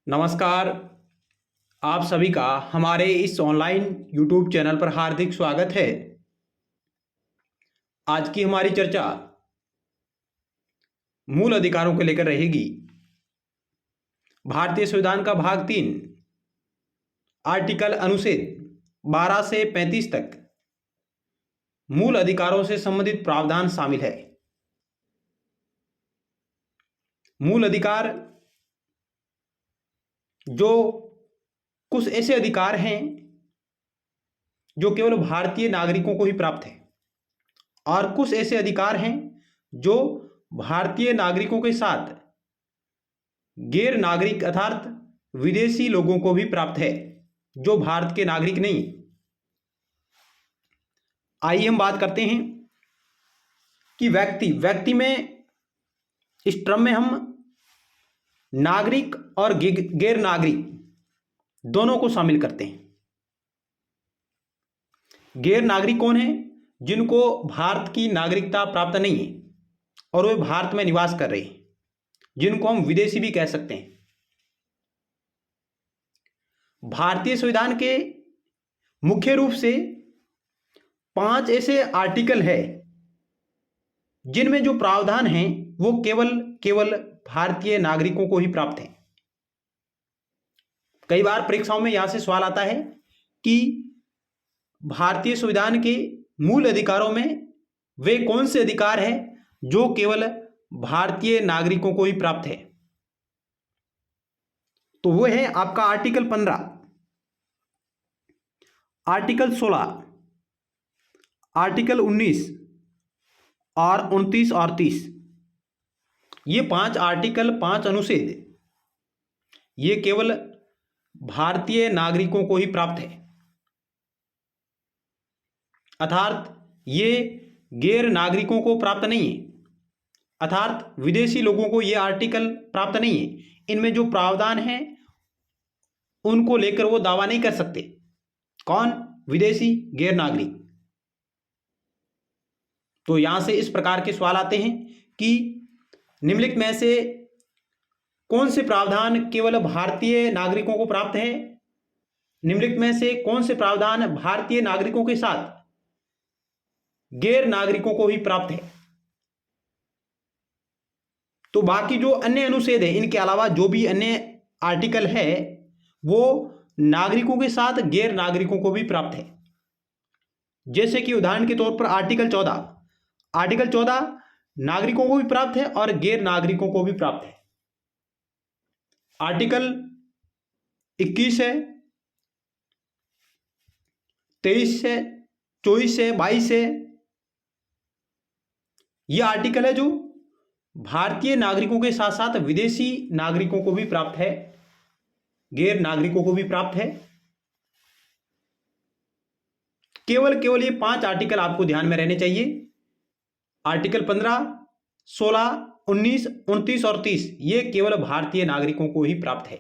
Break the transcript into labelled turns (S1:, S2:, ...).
S1: नमस्कार। आप सभी का हमारे इस ऑनलाइन यूट्यूब चैनल पर हार्दिक स्वागत है। आज की हमारी चर्चा मूल अधिकारों को लेकर रहेगी। भारतीय संविधान का भाग 3 आर्टिकल अनुच्छेद 12 से 35 तक मूल अधिकारों से संबंधित प्रावधान शामिल है। मूल अधिकार जो कुछ ऐसे अधिकार हैं जो केवल भारतीय नागरिकों को ही प्राप्त है और कुछ ऐसे अधिकार हैं जो भारतीय नागरिकों के साथ गैर नागरिक अर्थात विदेशी लोगों को भी प्राप्त है जो भारत के नागरिक नहीं। आइए हम बात करते हैं कि व्यक्ति में इस टर्म में हम नागरिक और गैर नागरिक दोनों को शामिल करते हैं। गैर नागरिक कौन है? जिनको भारत की नागरिकता प्राप्त नहीं है और वे भारत में निवास कर रहे हैं, जिनको हम विदेशी भी कह सकते हैं। भारतीय संविधान के मुख्य रूप से 5 ऐसे आर्टिकल है जिनमें जो प्रावधान हैं वो केवल भारतीय नागरिकों को ही प्राप्त है। कई बार परीक्षाओं में यहां से सवाल आता है कि भारतीय संविधान के मूल अधिकारों में वे कौन से अधिकार हैं जो केवल भारतीय नागरिकों को ही प्राप्त है। तो वो है आपका आर्टिकल 15, आर्टिकल 16, आर्टिकल 19 और 29 और 30। ये 5 आर्टिकल, 5 अनुच्छेद ये केवल भारतीय नागरिकों को ही प्राप्त है, अर्थात ये गैर नागरिकों को प्राप्त नहीं है, अर्थात विदेशी लोगों को ये आर्टिकल प्राप्त नहीं है। इनमें जो प्रावधान है उनको लेकर वो दावा नहीं कर सकते। कौन? विदेशी, गैर नागरिक। तो यहां से इस प्रकार के सवाल आते हैं कि निम्नलिखित में से कौन से प्रावधान केवल भारतीय नागरिकों को प्राप्त है? निम्नलिखित में से कौन से प्रावधान भारतीय नागरिकों के साथ गैर नागरिकों को ही प्राप्त है? तो बाकी जो अन्य अनुच्छेद है, इनके अलावा जो भी अन्य आर्टिकल है वो नागरिकों के साथ गैर नागरिकों को भी प्राप्त है। जैसे कि उदाहरण के तौर पर आर्टिकल 14 नागरिकों को भी प्राप्त है और गैर नागरिकों को भी प्राप्त है। आर्टिकल 21 है, 23 है, 24 है, 22 है। यह आर्टिकल है जो भारतीय नागरिकों के साथ साथ विदेशी नागरिकों को भी प्राप्त है, गैर नागरिकों को भी प्राप्त है। केवल ये 5 आर्टिकल आपको ध्यान में रहने चाहिए। आर्टिकल 15, 16, 19, 29 और 30 ये केवल भारतीय नागरिकों को ही प्राप्त है।